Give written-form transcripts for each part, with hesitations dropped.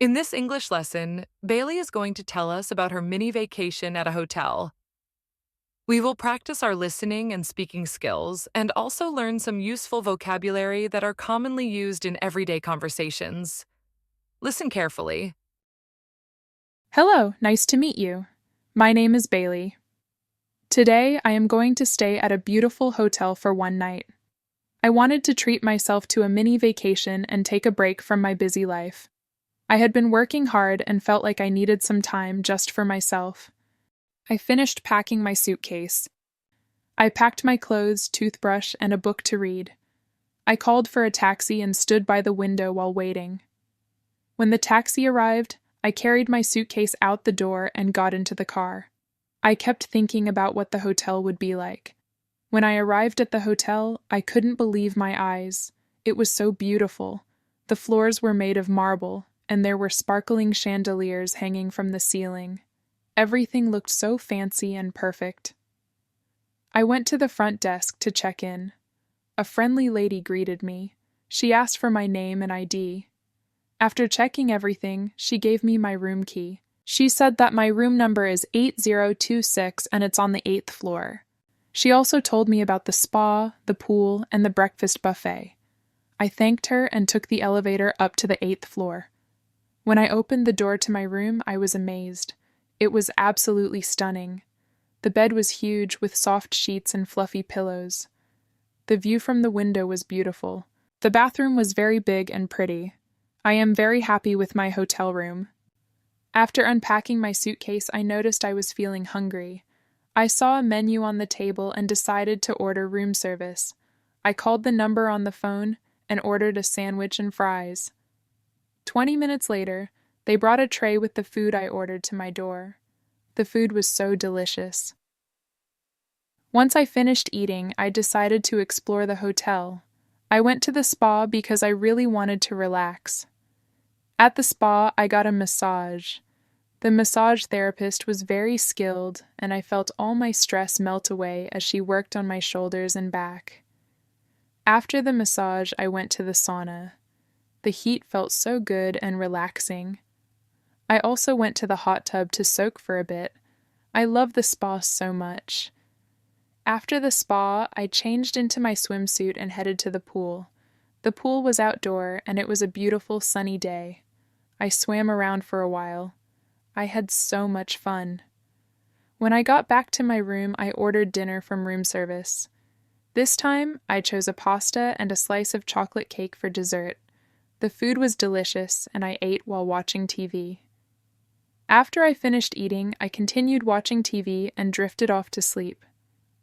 In this English lesson, Bailey is going to tell us about her mini vacation at a hotel. We will practice our listening and speaking skills and also learn some useful vocabulary that are commonly used in everyday conversations. Listen carefully. Hello, nice to meet you. My name is Bailey. Today, I am going to stay at a beautiful hotel for one night. I wanted to treat myself to a mini vacation and take a break from my busy life. I had been working hard and felt like I needed some time just for myself. I finished packing my suitcase. I packed my clothes, toothbrush, and a book to read. I called for a taxi and stood by the window while waiting. When the taxi arrived, I carried my suitcase out the door and got into the car. I kept thinking about what the hotel would be like. When I arrived at the hotel, I couldn't believe my eyes. It was so beautiful. The floors were made of marble, and there were sparkling chandeliers hanging from the ceiling. Everything looked so fancy and perfect. I went to the front desk to check in. A friendly lady greeted me. She asked for my name and ID. After checking everything, she gave me my room key. She said that my room number is 8026 and it's on the 8th floor. She also told me about the spa, the pool, and the breakfast buffet. I thanked her and took the elevator up to the 8th floor. When I opened the door to my room, I was amazed. It was absolutely stunning. The bed was huge with soft sheets and fluffy pillows. The view from the window was beautiful. The bathroom was very big and pretty. I am very happy with my hotel room. After unpacking my suitcase, I noticed I was feeling hungry. I saw a menu on the table and decided to order room service. I called the number on the phone and ordered a sandwich and fries. 20 minutes later, they brought a tray with the food I ordered to my door. The food was so delicious. Once I finished eating, I decided to explore the hotel. I went to the spa because I really wanted to relax. At the spa, I got a massage. The massage therapist was very skilled, and I felt all my stress melt away as she worked on my shoulders and back. After the massage, I went to the sauna. The heat felt so good and relaxing. I also went to the hot tub to soak for a bit. I love the spa so much. After the spa, I changed into my swimsuit and headed to the pool. The pool was outdoor, and it was a beautiful sunny day. I swam around for a while. I had so much fun. When I got back to my room, I ordered dinner from room service. This time, I chose a pasta and a slice of chocolate cake for dessert. The food was delicious, and I ate while watching TV. After I finished eating, I continued watching TV and drifted off to sleep.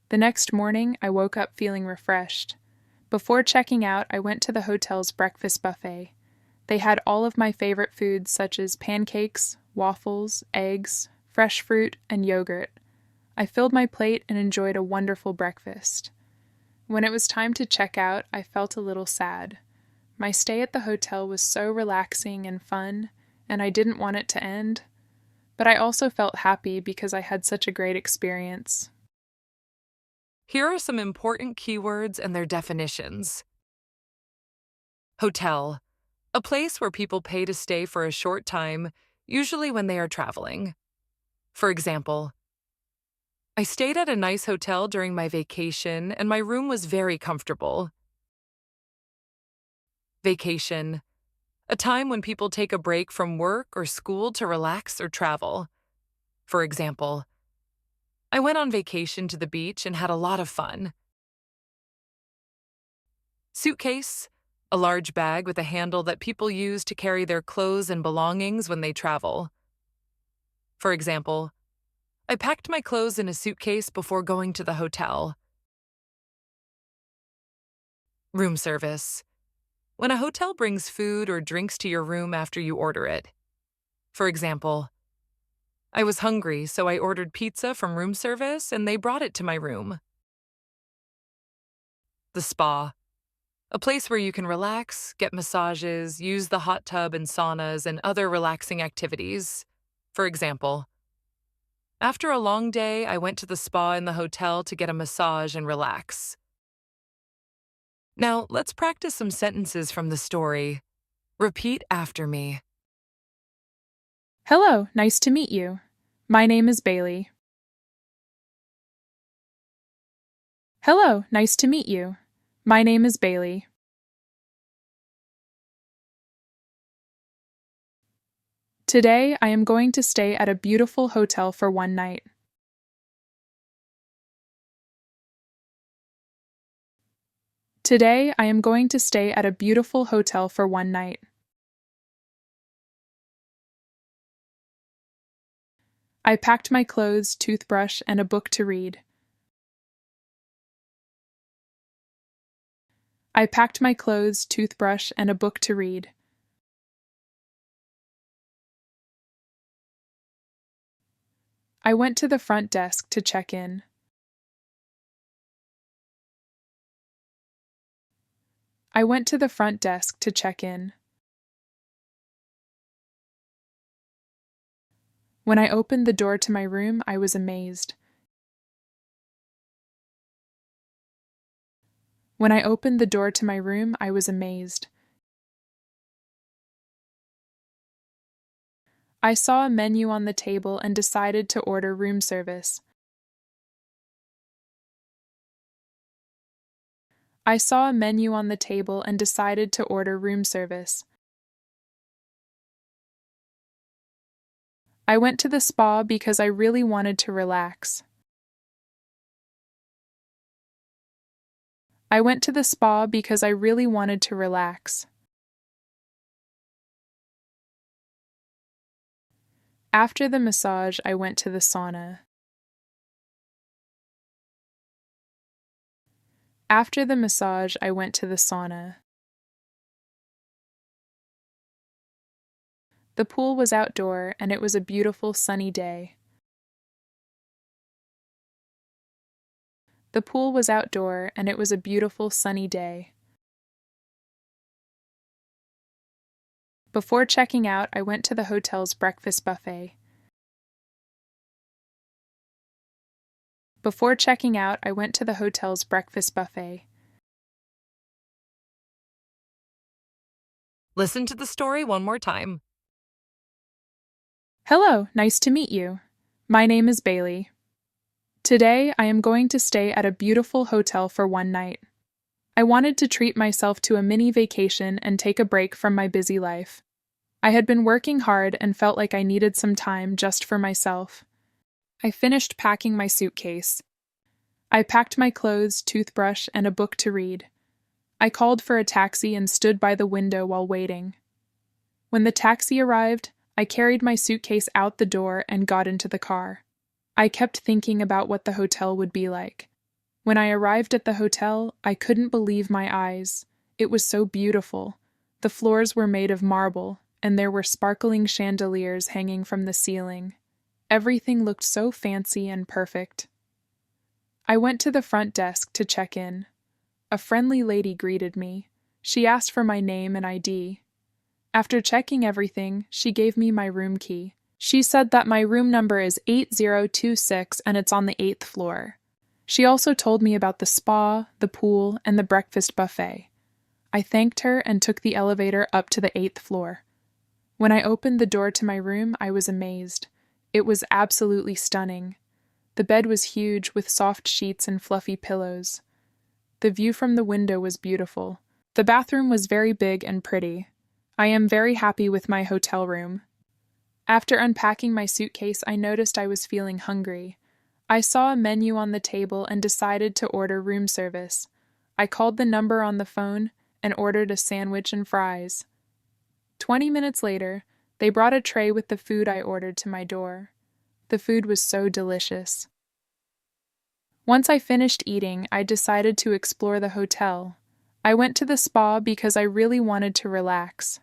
The next morning, I woke up feeling refreshed. Before checking out, I went to the hotel's breakfast buffet. They had all of my favorite foods such as pancakes, waffles, eggs, fresh fruit, and yogurt. I filled my plate and enjoyed a wonderful breakfast. When it was time to check out, I felt a little sad. My stay at the hotel was so relaxing and fun, and I didn't want it to end. But I also felt happy because I had such a great experience. Here are some important keywords and their definitions. Hotel, a place where people pay to stay for a short time, usually when they are traveling. For example, I stayed at a nice hotel during my vacation and my room was very comfortable. Vacation, a time when people take a break from work or school to relax or travel. For example, I went on vacation to the beach and had a lot of fun. Suitcase, a large bag with a handle that people use to carry their clothes and belongings when they travel. For example, I packed my clothes in a suitcase before going to the hotel. Room service, when a hotel brings food or drinks to your room after you order it. For example, I was hungry, so I ordered pizza from room service and they brought it to my room. The spa, a place where you can relax, get massages, use the hot tub and saunas, and other relaxing activities. For example, after a long day, I went to the spa in the hotel to get a massage and relax. Now, let's practice some sentences from the story. Repeat after me. Hello, nice to meet you. My name is Bailey. Hello, nice to meet you. My name is Bailey. Today, I am going to stay at a beautiful hotel for one night. Today, I am going to stay at a beautiful hotel for one night. I packed my clothes, toothbrush, and a book to read. I packed my clothes, toothbrush, and a book to read. I went to the front desk to check in. I went to the front desk to check in. When I opened the door to my room, I was amazed. When I opened the door to my room, I was amazed. I saw a menu on the table and decided to order room service. I saw a menu on the table and decided to order room service. I went to the spa because I really wanted to relax. I went to the spa because I really wanted to relax. After the massage, I went to the sauna. After the massage, I went to the sauna. The pool was outdoor and it was a beautiful sunny day. The pool was outdoor and it was a beautiful sunny day. Before checking out, I went to the hotel's breakfast buffet. Before checking out, I went to the hotel's breakfast buffet. Listen to the story one more time. Hello, nice to meet you. My name is Bailey. Today, I am going to stay at a beautiful hotel for one night. I wanted to treat myself to a mini vacation and take a break from my busy life. I had been working hard and felt like I needed some time just for myself. I finished packing my suitcase. I packed my clothes, toothbrush, and a book to read. I called for a taxi and stood by the window while waiting. When the taxi arrived, I carried my suitcase out the door and got into the car. I kept thinking about what the hotel would be like. When I arrived at the hotel, I couldn't believe my eyes. It was so beautiful. The floors were made of marble, and there were sparkling chandeliers hanging from the ceiling. Everything looked so fancy and perfect. I went to the front desk to check in. A friendly lady greeted me. She asked for my name and ID. After checking everything, she gave me my room key. She said that my room number is 8026 and it's on the 8th floor. She also told me about the spa, the pool, and the breakfast buffet. I thanked her and took the elevator up to the 8th floor. When I opened the door to my room, I was amazed. It was absolutely stunning. The bed was huge with soft sheets and fluffy pillows. The view from the window was beautiful. The bathroom was very big and pretty. I am very happy with my hotel room. After unpacking my suitcase, I noticed I was feeling hungry. I saw a menu on the table and decided to order room service. I called the number on the phone and ordered a sandwich and fries. 20 minutes later, they brought a tray with the food I ordered to my door. The food was so delicious. Once I finished eating, I decided to explore the hotel. I went to the spa because I really wanted to relax.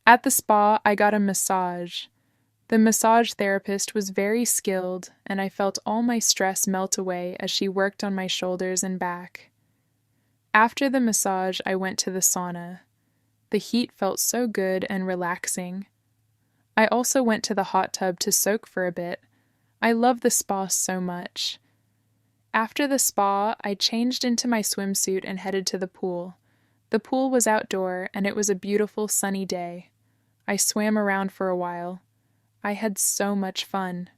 At the spa, I got a massage. The massage therapist was very skilled, and I felt all my stress melt away as she worked on my shoulders and back. After the massage, I went to the sauna. The heat felt so good and relaxing. I also went to the hot tub to soak for a bit. I love the spa so much. After the spa, I changed into my swimsuit and headed to the pool. The pool was outdoor, and it was a beautiful sunny day. I swam around for a while. I had so much fun.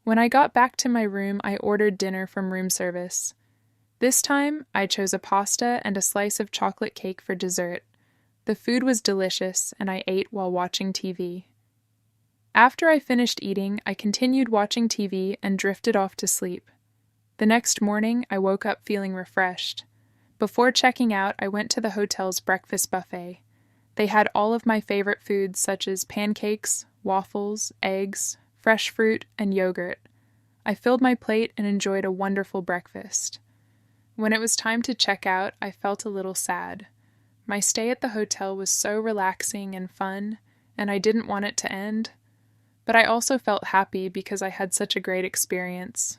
When I got back to my room, I ordered dinner from room service. This time, I chose a pasta and a slice of chocolate cake for dessert. The food was delicious, and I ate while watching TV. After I finished eating, I continued watching TV and drifted off to sleep. The next morning, I woke up feeling refreshed. Before checking out, I went to the hotel's breakfast buffet. They had all of my favorite foods such as pancakes, waffles, eggs, fresh fruit, and yogurt. I filled my plate and enjoyed a wonderful breakfast. When it was time to check out, I felt a little sad. My stay at the hotel was so relaxing and fun, and I didn't want it to end. But I also felt happy because I had such a great experience.